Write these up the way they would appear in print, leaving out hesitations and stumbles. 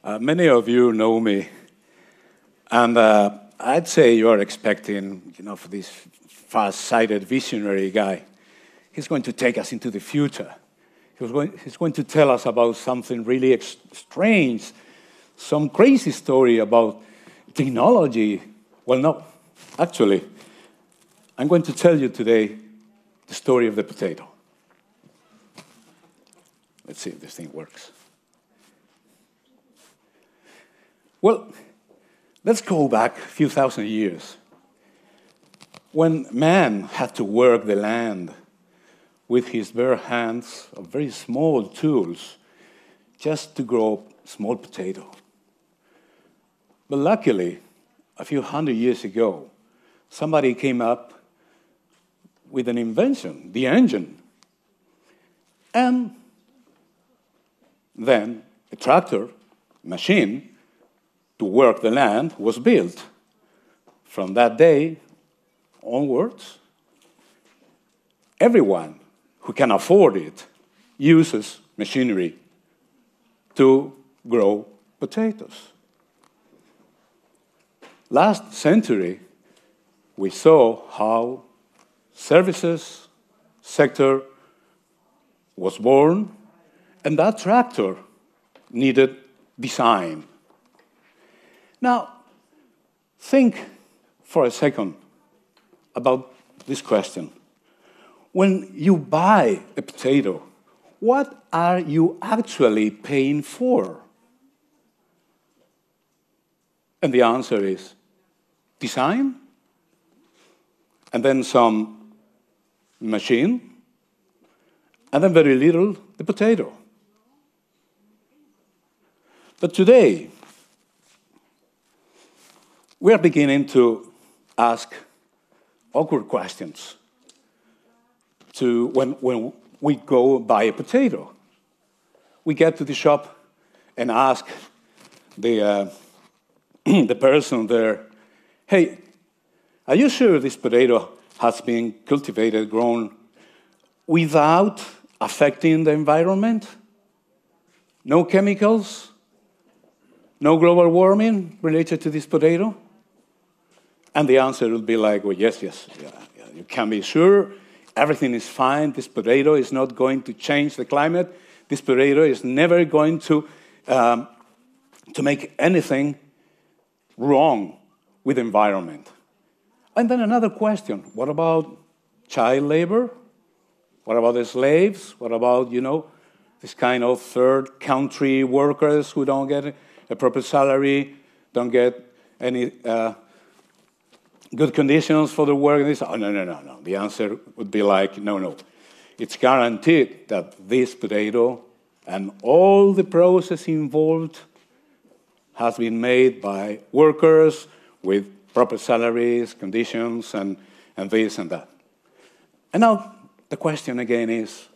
Many of you know me, and I'd say you're expecting, for this far-sighted visionary guy, he's going to take us into the future. He's going to tell us about something really strange, some crazy story about technology. Well, no, actually, I'm going to tell you today the story of the potato. Let's see if this thing works. Well, let's go back a few thousand years, when man had to work the land with his bare hands of very small tools just to grow small potato. But luckily, a few hundred years ago, somebody came up with an invention, the engine. And then a tractor, machine, to work the land was built. From that day onwards, everyone who can afford it uses machinery to grow potatoes. Last century, we saw how services sector was born, and that tractor needed design. Now, think for a second about this question. When you buy a potato, what are you actually paying for? And the answer is design, and then some machine, and then very little the potato. But today, we are beginning to ask awkward questions when we go buy a potato. We get to the shop and ask the person there, hey, are you sure this potato has been cultivated, grown, without affecting the environment? No chemicals? No global warming related to this potato? And the answer will be like, well, yes, you can be sure. Everything is fine. This potato is not going to change the climate. This potato is never going to make anything wrong with the environment. And then another question, what about child labor? What about the slaves? What about, this kind of third country workers who don't get a proper salary, don't get any good conditions for the work? Oh, no. The answer would be like, no. It's guaranteed that this potato and all the process involved has been made by workers with proper salaries, conditions, and this and that. And now the question again is,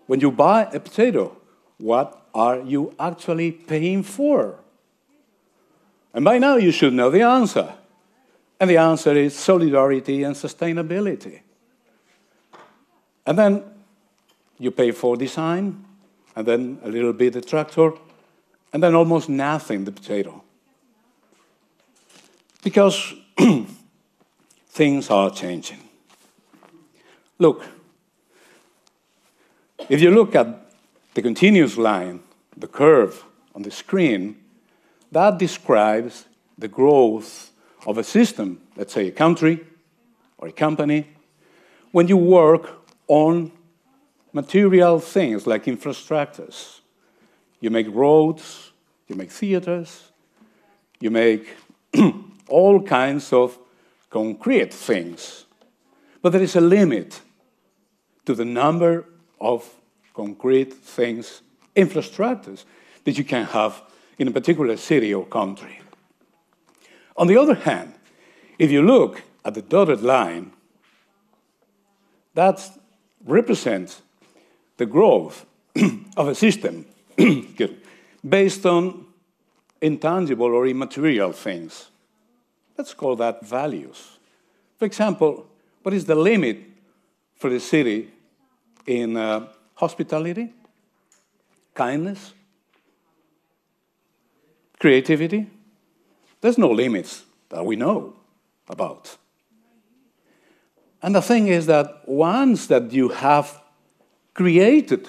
when you buy a potato, what are you actually paying for? And by now you should know the answer. And the answer is solidarity and sustainability. And then you pay for design, and then a little bit the tractor, and then almost nothing the potato. Because things are changing. Look, if you look at the continuous line, the curve on the screen, that describes the growth of a system, let's say a country or a company, when you work on material things like infrastructures. You make roads, you make theaters, you make all kinds of concrete things. But there is a limit to the number of concrete things, infrastructures, that you can have in a particular city or country. On the other hand, if you look at the dotted line, that represents the growth of a system based on intangible or immaterial things. Let's call that values. For example, what is the limit for the city in hospitality, kindness, creativity, there's no limits that we know about. And the thing is that once that you have created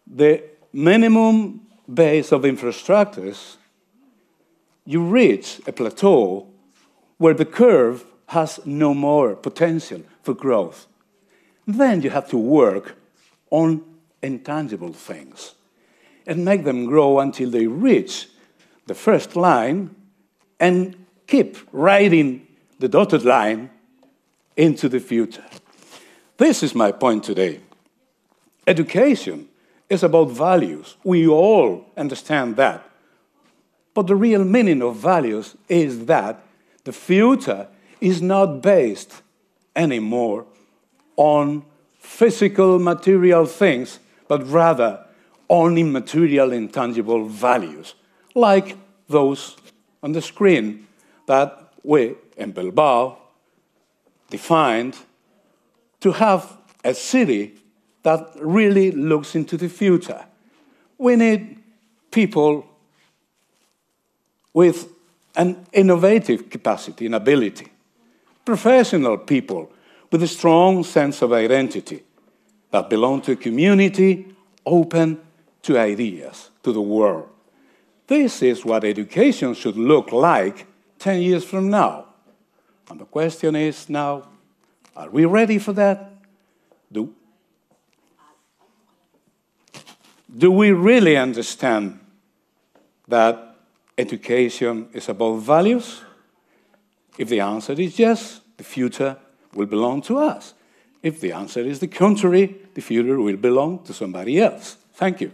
the minimum base of infrastructures, you reach a plateau where the curve has no more potential for growth. Then you have to work on intangible things and make them grow until they reach the first line and keep riding the dotted line into the future. This is my point today. Education is about values. We all understand that. But the real meaning of values is that the future is not based anymore on physical, material things, but rather on immaterial, intangible values, like those on the screen that we in Bilbao defined to have a city that really looks into the future. We need people with an innovative capacity and ability, professional people with a strong sense of identity that belong to a community open to ideas, to the world. This is what education should look like 10 years from now. And the question is now, are we ready for that? Do we really understand that education is about values? If the answer is yes, the future will belong to us. If the answer is the contrary, the future will belong to somebody else. Thank you.